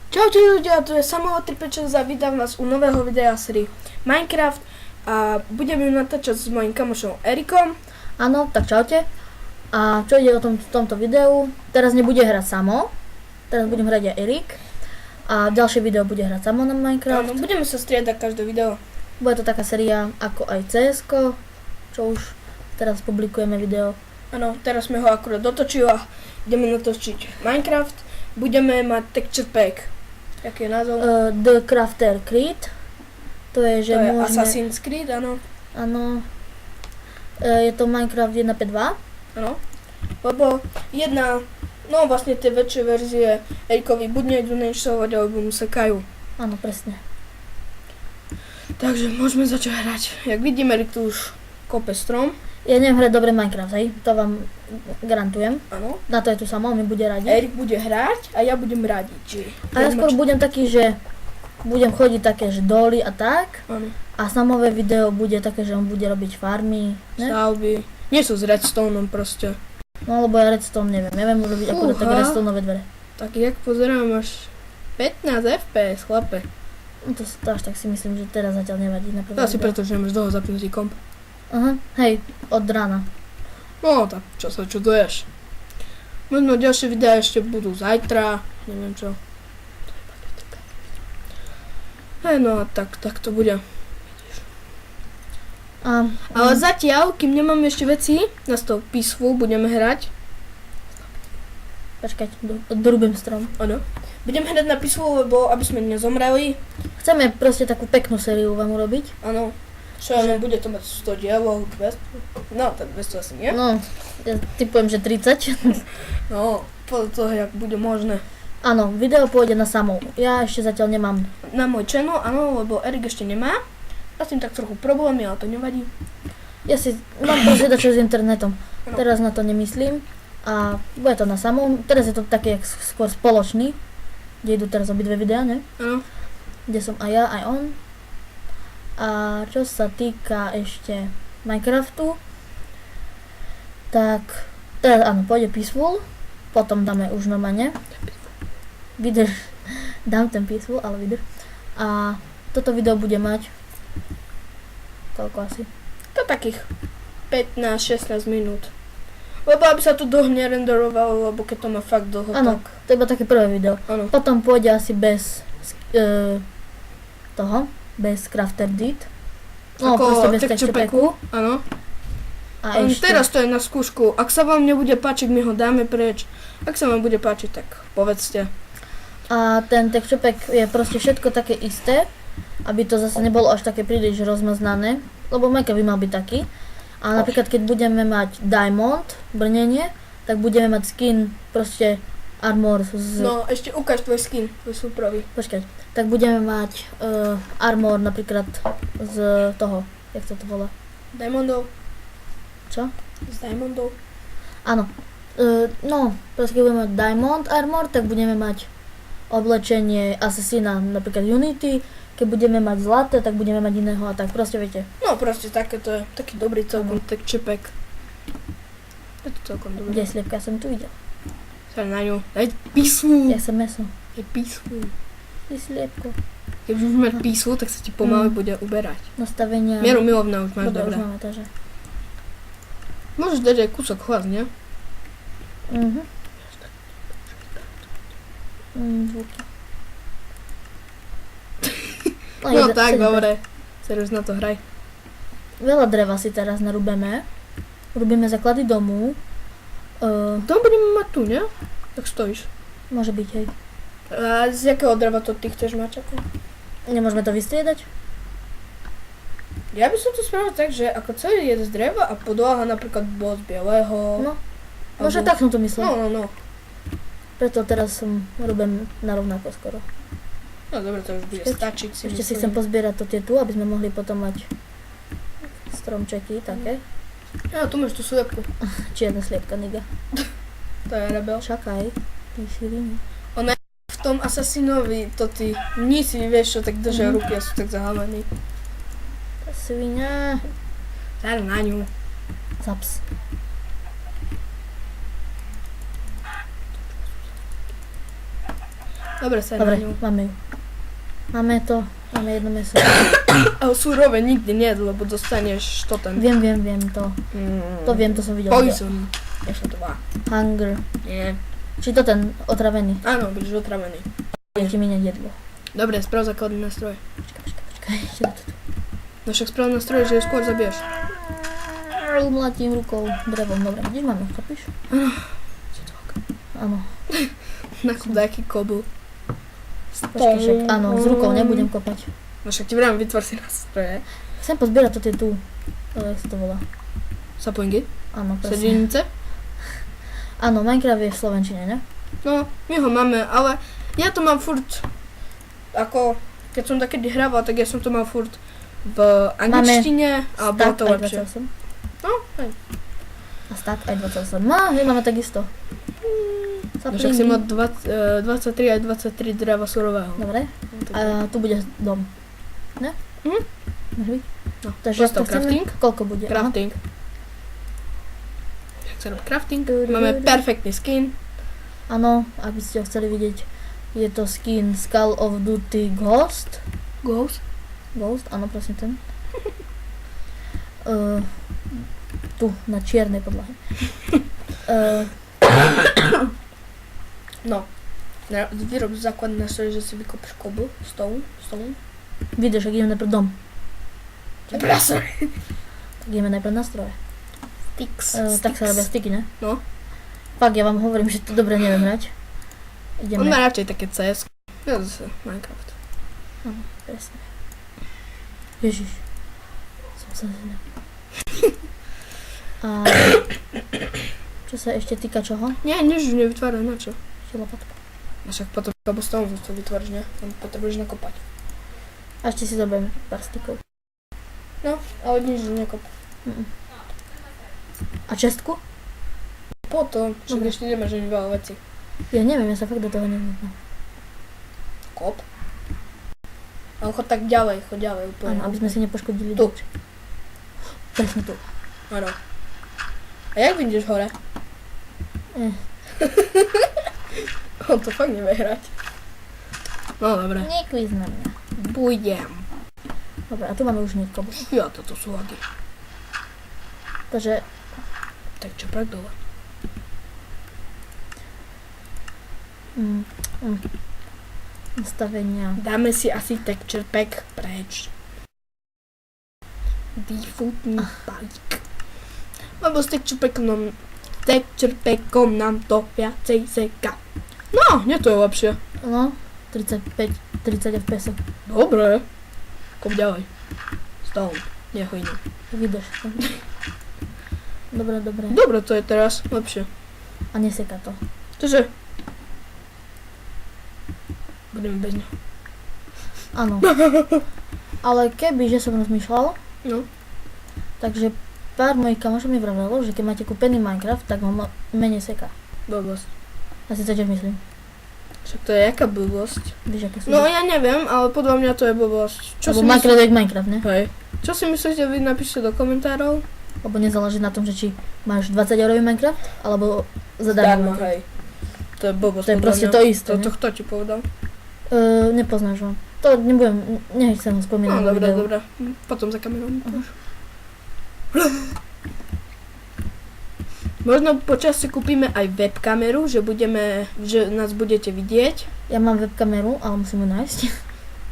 Čaute ľudia, tu je Samoho356 a vítam vás u nového videa série Minecraft a budeme natáčať s mojím kamošom Erikom. Áno, tak čaute. A čo ide o tomto videu? Teraz nebude hrať Samo, teraz budem hrať aj Erik. A ďalšie video bude hrať Samo na Minecraft. Áno, budeme sa striedať každé video. Bude to taká séria ako aj CS-ko, čo už teraz publikujeme video. Áno, teraz sme ho akurát dotočili a ideme natočiť Minecraft. Budeme mať texture pack. Jaký je názov? The Crafter Creed. To je, že to je môžeme... Assassin's Creed, áno. Áno. Je to Minecraft 1.5.2. Áno. Lebo vlastne tie väčšie verzie Erikovi buď nejdu neinštalovať, alebo mu sekajú. Áno, presne. Takže môžeme začať hrať. Jak vidíme, Erik tu už kope strom. Ja neviem hrať dobre Minecraft, hej? To vám garantujem. Áno. Na to je tu Samo, mi bude radiť. Erik bude hrať a ja budem radiť. A ja skôr budem taký, že budem chodiť také, že doly a tak. Áno. A Samové video bude také, že on bude robiť farmy, ne? Stavby. Nie sú s redstoneom proste. No lebo ja redstone neviem. Ja viem urobiť akurát také redstoneové dvere. Tak jak pozerám, máš 15 FPS, chlape. No to až tak si myslím, že teraz zatiaľ nevadí. To asi preto, že máš dlho zapnutý komp. Aha, hej, od rána. No tak, čo sa čuduješ. Možno ďalšie videá ešte budú zajtra, neviem čo. Hej, no a tak to bude. Ale zatiaľ, kým nemáme ešte veci, nás to Peaceful budeme hrať. Počkať, dorúbem strom. Áno. Budeme hrať na Peaceful, lebo aby sme nezomreli. Chceme proste takú peknú sériu vám urobiť. Áno. Čo ja viem, bude to mať 100 dielov, 200? No, tak 200 asi nie. No, ja typujem, že 30. No, podľa toho, jak bude možné. Áno, video pôjde na Samou. Ja ešte zatiaľ nemám. Na môj channel, áno, lebo Erik ešte nemá. A s tým tak trochu problémy, ale to nevadí. Ja si mám proste dačo s internetom. No. Teraz na to nemyslím. A bude to na Samou. Teraz je to také jak skôr spoločný. Kde idú teraz obidve videá, ne? Áno. Kde som aj ja, aj on. A čo sa týka ešte Minecraftu, tak teraz áno, pôjde Peaceful, potom dáme už normálne. Vydrž, dám ten Peaceful, ale vydrž. A toto video bude mať koľko asi? To takých 15-16 minút. Lebo aby sa to dlho nerenderovalo, lebo keď to má fakt dlho, Áno, tak... to je iba také prvé video. Áno. Potom pôjde asi bez bez Crafter Deed. No, proste bez texture packu. Áno. A ešte... Teraz to je na skúšku. Ak sa vám nebude páčiť, my ho dáme preč. Ak sa vám bude páčiť, tak povedzte. A ten texture pack je proste všetko také isté, aby to zase nebolo až také príliš rozmaznané, lebo Minecraft by mal byť taký. A napríklad keď budeme mať Diamond, brnenie, tak budeme mať skin proste armor z... No, ešte ukáž tvoj skin, tvoj súpravy. Počkať, tak budeme mať armor napríklad z toho, jak sa to volá? Diamondov. Čo? Z Diamondov. Áno, no, proste keď budeme mať Diamond armor, tak budeme mať oblečenie Assassina, napríklad Unity. Keď budeme mať zlaté, tak budeme mať iného a tak, proste viete. No, proste také to je, taký dobrý celkom texture pack. Je to celkom dobrý. Kde je sliepka, ja som tu videl. Sa na ňu, daj Peaceful. Ja som meso. Je Peaceful. Ty sliepko. Keď už mať Peaceful, tak sa ti pomaly bude uberať. Nastavenia. Mieru milovná už máš Dobre, dobré. už máme takže. Môžeš dať aj kúsok chlaz, nie? Zvuky. No tak, dobre. Serióz na to hraj. Veľa dreva si teraz narúbeme. Robíme základy domu. To budeme mať tu, nie? Tak stojíš. Môže byť, hej. A z jakého dreva to ty chceš mať? Ako? Nemôžeme to vystriedať? Ja by som to spravil tak, že ako celý je z dreva a podlaha napríklad bol z bieleho. No, možno tak som to myslel. No. Preto teraz robím narovnako skoro. No dobre, to už bude stačiť. Ešte si chcem pozbierať to tie tu, aby sme mohli potom mať stromčeky také. Ja, tu máš tú sliepku. Čierna sliepka, niga. To je rebel. Čakaj, ty širiny. V tom Assassinovi to tí mnísi, vieš čo, tak držia ruky a sú tak zahalení. Tá svinia. Daj na ňu. Zaps. Dobre, sa Dobre, na ňu. máme ju. Máme to, máme jedno meso. Ale surové nikdy nie, lebo dostaneš to ten... Viem to. To viem, to som videl. Poison. Ešte to má. Hunger. Nie. Či to ten otravený. Áno, budeš otravený. Ešte mi nejedlo. Dobre, sprav základné nástroje. Počkaj, ešte to tu. No však sprav nástroje, že ju skôr zabiješ. Mlatím rukou drevom. Dobre, kde máme, chápiš? Áno. Nakup nejaký kobl. Počkaj, však, áno, s rukou nebudem kopať. No však ti vrám, vytvor si nástroje. Chcem pozbierať to tie tu. Jak sa to volá? Sapoingy, Áno, presne. sedenice. Áno, Minecraft je v slovenčine, ne? No, my ho máme, ale ja to mám furt, ako, keď som takedy hrával, tak ja som to mal furt v angličtine a bolo to aj lepšie. 28. No, hej. A stack aj 28. No, my máme takisto. No však si mal 23 aj 23 dreva surového. Dobre. A tu bude dom. Ne? Mhm. Môže byť? No, Takže postav to chceme, crafting. koľko bude? Aha. Crafting. Tak sa robí crafting. Máme perfektný skin. Áno, aby ste ho chceli vidieť, je to skin Skull of Duty Ghost. Ghost. Ghost, áno, presne ten. Tu, na čiernej podlahe. No. Vyrob základné nástroje, že si vykopíš kobl, stone. Vidíš, ak ideme najprv dom. Nástroje. Tak ideme najprv na stroje. Tak sa robia sticky, ne? No. Fakt, ja vám hovorím, že to dobre neviem hrať. On Ideme. má radšej také CS. Ja zase Minecraft. Áno, presne. Ježiš. Som sa zvedel. A čo sa ešte týka čoho? Nie, nič už nevytváraj, na čo? Ešte lopatka. A však potom cobblestone to vytvoríš, ne? Tam potrebuješ nakopať. A ešte si zoberiem pár stikov. No, ale nič nekop. A čestku? Potom, však Dobre. ešte nemáš ani veľa vecí. Ja neviem, ja sa fakt do toho neviem. Kop. Ale chod tak ďalej, úplne. Áno, aby sme si nepoškodili. Tu. Presne tu. Áno. A jak vidíš hore? On to fakt nevie hrať. No dobre. Nekvíz na mňa. Budem. Dobre, a tu máme už niekoho. Ja, toto sú hady. Takže Tak čo, prak dole. nastavenia. Dáme si asi texture pack preč. Defaultný balík. Lebo s texture packom nám to viacej seka. No, nie to je lepšie. No, 35, 30 fps. Dobre. Kop ďalej. Stone. Neho iné. Vydrž. Dobre. Dobre to je teraz. Lepšie. A neseka to. Takže. Budeme bez neho. Áno. Ale keby, že som rozmýšľal, No. takže pár mojich kamošov mi vravelo, že keď máte kúpený Minecraft, tak ho menej seka. Blbosť. Asi to tiež myslím. Však to je jaká blbosť? Víš, aké sú? No ja neviem, ale podľa mňa to je blbosť. Čo Lebo si Minecraft myslíte? je Minecraft, ne? Hej. Čo si myslíte, vy napíšte do komentárov? Lebo nezáleží na tom, že či máš 20 eurový Minecraft, alebo zadarmo. hej. To je blbosť. To je podľa proste mňa. to isté, ne? To kto ti povedal? Nepoznáš ho. To nebudem, nechcem ho spomínať. No vo dobre, videu. dobre. Potom za kamerou. Možno počas si kúpime aj webkameru, že nás budete vidieť. Ja mám webkameru, ale musím ju nájsť.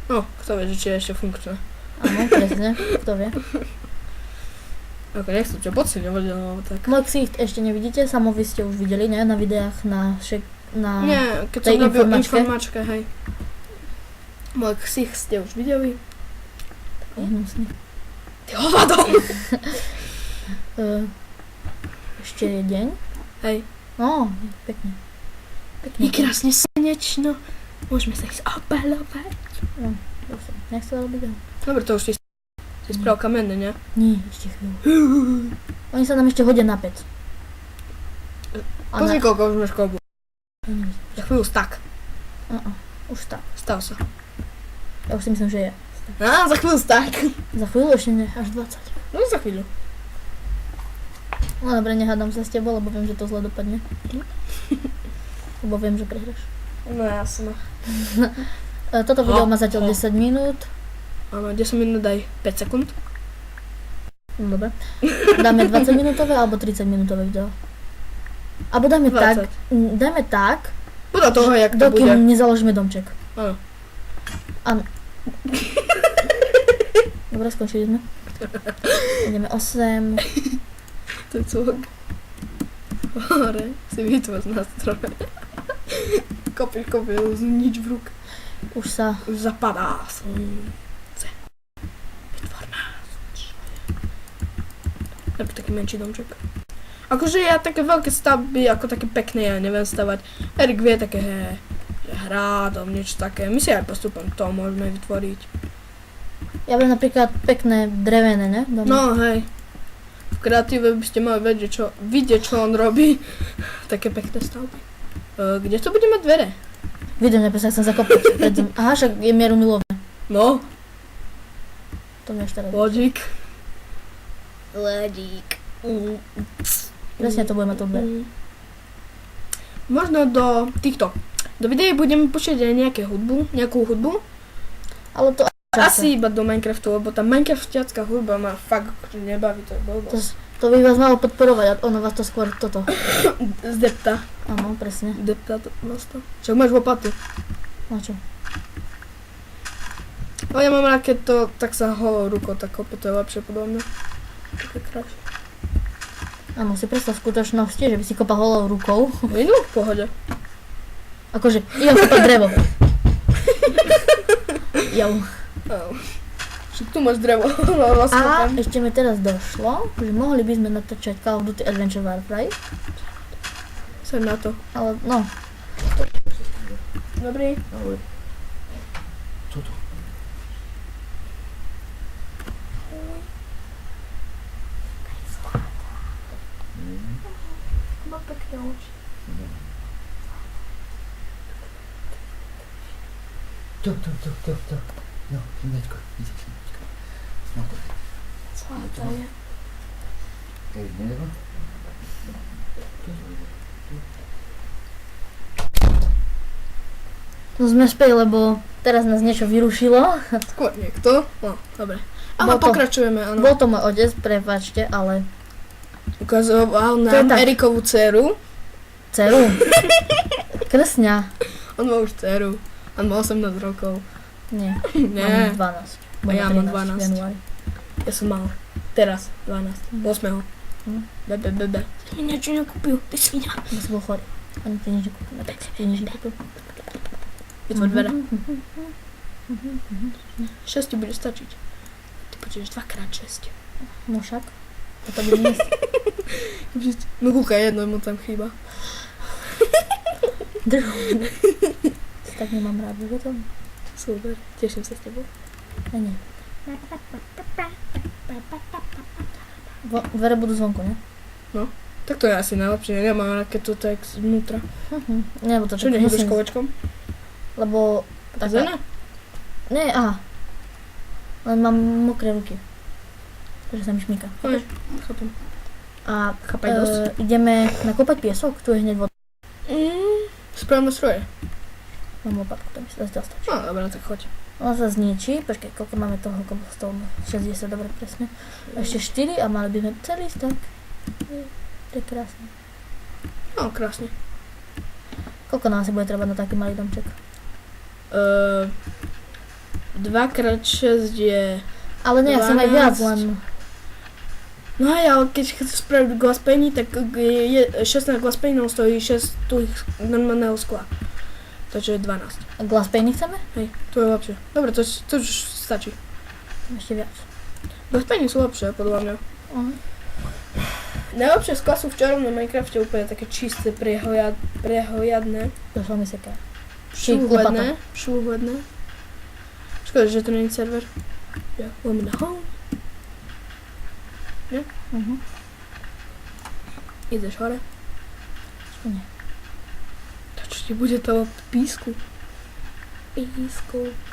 No, kto vie, že či je ešte funkčná. Áno, presne, kto vie. Ok, nechcem ťa podceňovať, alebo tak. Môj ksicht ešte nevidíte, samo vy ste už videli, ne? Na videách, na Nie, keď tej som robil informačke. informačke, hej. Môj ksich ste už videli. Je hnusný. Ty hovado! Ešte je deň. Hej. No, pekne. Je krásne slnečno. Môžeme sa ísť obalovať. Nechcel robiť ho. Dobre, to už si sprav kamenné, ne? Nie, ešte chvíľu. Oni sa nám ešte hodia na pec. Pozri, koľko už máš kobu. Neviem. Za chvíľu stak. Už tak. Stav sa. Ja už si myslím, že je. Á, za chvíľu stak. Za chvíľu ešte nie, až 20. No za chvíľu. No dobre, nehádam sa s tebou, lebo viem, že to zle dopadne. Lebo viem, že prehráš. No jasno. Toto video má zatiaľ 10 minút. Áno, 10 minút daj 5 sekúnd. No dobre. Dáme 20 minútové alebo 30 minútové video. Alebo dáme 20. Dáme tak, Podľa toho, jak to dokým bude. nezaložíme domček. Áno. Áno. Dobre, skončili sme. Ideme 8. To je cvok. Hore, si vytvoř nástroj. Kopiš, nič v ruk. Už sa... Už zapadá slunce. Vytvor nás. Nebo taký menší domček. Akože ja také veľké stavby, ako také pekné, ja neviem stavať. Erik vie také, že hrádom, niečo také. My si aj postupom to môžeme vytvoriť. Ja viem napríklad pekné drevené, ne? Domy. No hej. V kreatíve by ste mali vidieť, čo on robí. Také pekné stavby. Kde to bude mať dvere? Vidím, neprísne chcem zakopať. Aha, však je mieru milovné. No, To vieš teraz. logik. Presne to bude mať to dve. Možno do videí budeme púšťať aj nejakú hudbu. Ale to Asi iba do Minecraftu, lebo tá Minecraftiacká hudba ma fakt nebaví, to je blbosť. To by vás malo podporovať a ono vás to skôr toto. Zdepta. Áno, presne. Zdepta to vás to. Však máš lopatu. No čo? Ale ja mám rád, keď to tak sa holou rukou tak kope, to je lepšie podľa mňa. To je krajšie. Áno, si predstav v skutočnosti, že by si kopal holou rukou. Vidú? V pohode. Akože, idem kopať drevo. Jau. Však tu máš drevo. A ešte mi teraz došlo, že mohli by sme natáčať Call of Duty Adventure Warfare. Sem na to. Ale no, Dobrý. Ale toto. Má pekné oči. To. No, Sinečko, ideš. No to. Co to je? Ej, nebo? no sme späť, lebo teraz nás niečo vyrušilo. Skôr niekto. No, dobre. Ale Bol to- pokračujeme, áno. Bol to môj otec, prepáčte, ale Ukazoval To je nám tak. Erikovú dceru. dceru. Krsňa. On má už dceru. On má 18 rokov. Nie, Nie, mám 12. A ja mám 12. v januári. ja som mal. Teraz, 12. 8. Mhm. Bebe. Ty niečo nekúpil, ty svinia. Ja som bol chorý. Ani ty nič nekúpil. Ty nič nekúpil. Vytvor dvere. 6 ti bude stačiť. Ty počuješ 2x6. No však. To bude dnes. No kúka, jedno mu tam chýba. Druhú. Tak nemám rád, že to? Super, teším sa s tebou. A nie. Dvere budú zvonku, ne? Tak to je asi najlepšie, ja nemám rád, keď to tak znútra. Nebo to Čo tak nehýbeš musím- kovečkom? Lebo... A zene? Nie, aha. Len mám mokré ruky. Takže sa mi šmíka. Chápem. A Chápaj dosť. ideme nakopať piesok, tu je hneď voda. Správne stroje. Mám lopatku, to mi sa zatiaľ stačí. No, dobré, tak choď. Ona sa zničí, počkaj, koľko máme toho cobblestone? 60, dobre, presne. Ešte 4 a mali by sme celý stack. To je krásne. No, krásne. Koľko nám asi bude treba na taký malý domček? 2x6 je... Ale nie, ja chcem aj viac, 12. len... No hej, ale keď chceš spraviť glass painting, tak 16 glass paintov stojí 6 tu normálneho skla. Takže 12. A glass painty chceme? Hej, to je lepšie. Dobre, to už stačí. Ešte viac. Glass painting sú lepšie, podľa mňa. Najlepšie skla sú v čarovnom Minecrafte úplne také čisté, prehojadné. Došla mi seka. Šúhledné. Škoda, že to není server. Ja, lomeno home. Ideš hore? Nie. To čo ti bude to písku?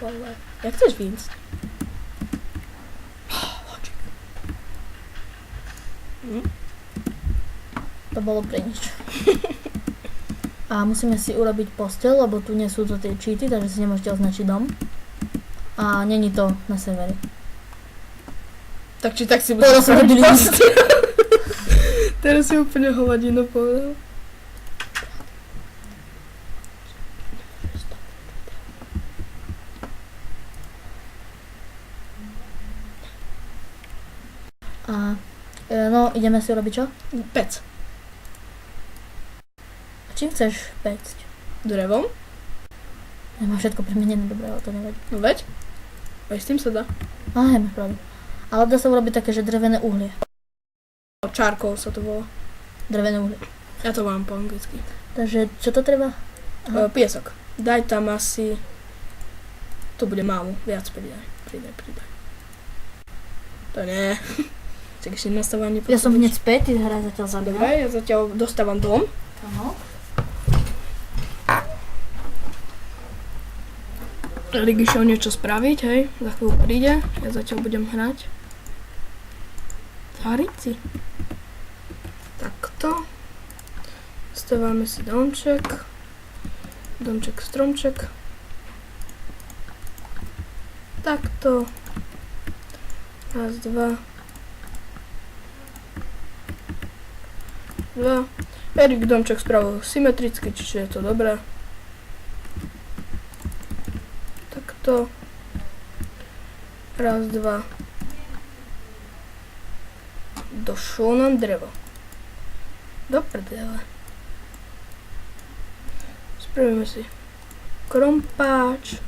Ale... Jak chceš výjsť? Logic. To bolo pre nič. A musíme si urobiť posteľ, lebo tu nie sú to tie cheaty, takže si nemôžete označiť dom. A není to na severi. Tak či tak si Teraz budem sme robili Teraz si úplne hovadinu povedal. A no, ideme si urobiť čo? Pec. A čím chceš pecť? Drevom? Ja mám všetko premenené, dobre, ale to nevadí. No veď? Aj s tým sa dá. Á, máš pravdu. Ale dá sa urobiť také, že drevené uhlie. Charcoal sa to volá. Drevené uhlie. Ja to mám po anglicky. Takže čo to treba? Aha. Piesok. Daj tam asi... To bude málo. Viac pridaj. To nie. Čakaj, ešte nastavanie. Ja som hneď späť, ty hraj zatiaľ za mňa. Dobre, ja zatiaľ dostávam dom. Áno. Erik išiel niečo spraviť, hej. Za chvíľu príde. Ja zatiaľ budem hrať. Harici. Takto. Stávame si domček. Domček, stromček. Takto. Raz, dva. Erik domček spravil symetricky, čiže je to dobré. Takto. Raz, dva. Došlo nám drevo. Do prdele. Spravíme si krompáč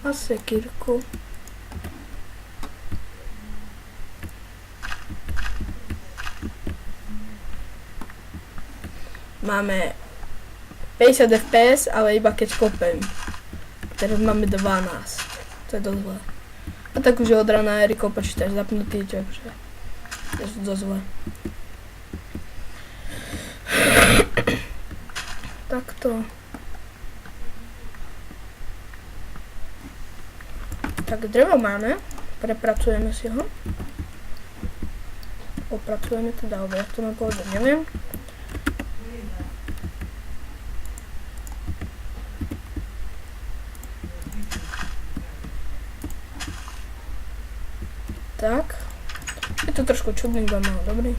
a sekírku. Máme 50 fps, ale iba keď kopem. Teraz máme 12. To je dosť zlé. A tak už je od rána Erikov počítač zapnutý, takže je to dosť zlé. Takto. Tak drevo máme. Prepracujeme si ho. Opracujeme teda, alebo jak to mám povedať, neviem. Tak. Je to trošku čudný, iba malo dobrý.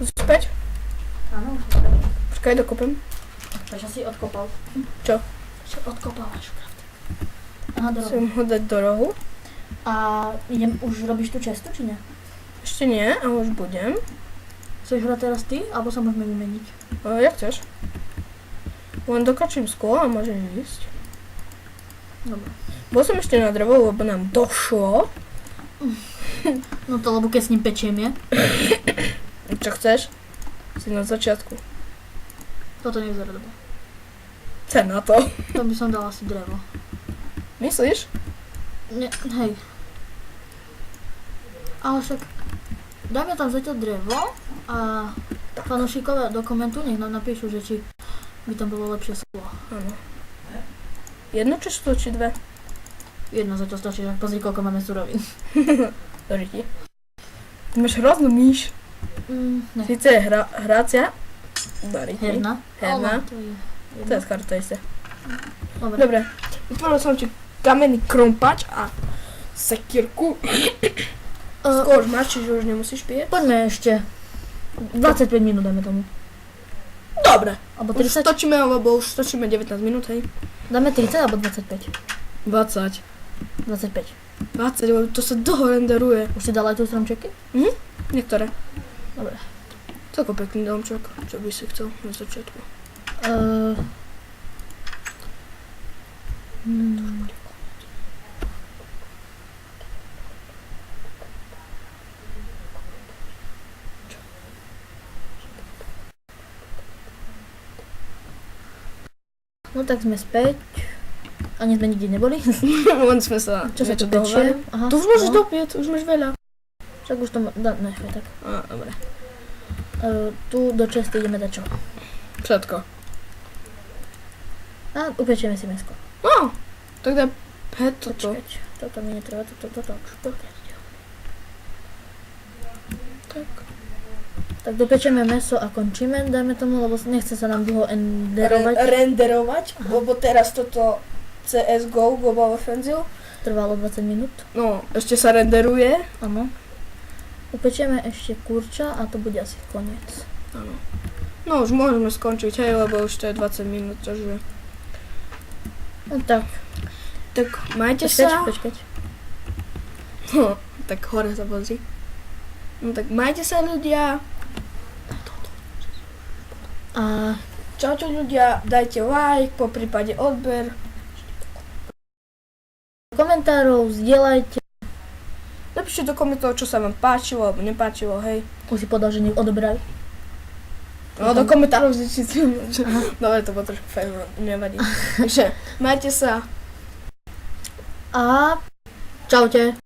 Späť? Áno, už Počkaj, dokopem. Takže si odkopal. Čo? Čo odkopávaš? Aha, do rohu. Chcem ho dať do rohu. A už robíš tú čestu, či nie? Ešte nie, ale už budem. Chceš hrať teraz ty, alebo sa môžeme vymeniť? Jak chceš. Len dokačím sklo a môžeš ísť. Dobre. Bol som ešte na drevo, lebo nám došlo. No to lebo keď s ním pečieme. Čo chceš? Si na začiatku. Toto nevyzerá dobre. Chce na to. To by som dala asi drevo. Myslíš? Ne, hej. Ale však dajme tam zatiaľ drevo a fanúšikovia do komentu nech nám napíšu, že či by tam bolo lepšie sklo. Áno. Jedno či dve? Jedno zatiaľ stačí, tak pozri koľko máme surovín. Dobre ti. Ty máš hroznú myš. Ne. Sice je hrácia. Herná. Herná. To je To je skoro to isté. Dobre. Dobre. Vytvoril som ti kamenný krompač a sekírku. Skôr už máš, čiže už nemusíš pieť. Poďme ešte 25 minút, dajme tomu. Dobre. Alebo Už 30? stočíme, lebo už stočíme 19 minút, hej. Dáme 30 alebo 25? 20. 25. 20, lebo to sa dlho renderuje. Už si dala aj tu stromčeky? Niektoré. Dobre. Celko pekný domček, čo by si chcel na začiatku. No tak sme späť. Ani sme nikde neboli. Len sme sa Čo sa niečo tu pečie? dohovali. Aha, Tu už môžeš no. dopieť, už máš veľa. Však už to nechaj tak. Dobre. Tu do česty ideme dať čo? Všetko. A upečieme si mäsko. Tak daj toto. Počkať. Toto mi netreba, toto. Tak. Tak dopečieme meso a končíme, dajme tomu, lebo nechce sa nám dlho enderovať. Renderovať, lebo teraz toto CSGO, Global Offensive, Trvalo 20 minút. no, ešte sa renderuje. Áno. Upečieme ešte kurča a to bude asi koniec. Áno. No už môžeme skončiť, hej, lebo už to je 20 minút, takže... No tak, Tak majte sa. počkať. No, tak hore sa pozri. No tak majte sa ľudia. A Čaute ľudia, dajte like, po prípade odber. komentárov zdieľajte. Napíšte do komentov, čo sa vám páčilo alebo nepáčilo, hej. Už si povedal, že nech odobrajú. No do komentárov zničíte. Dobre, to bolo trošku fajn, nevadí. Takže majte sa. A čaute.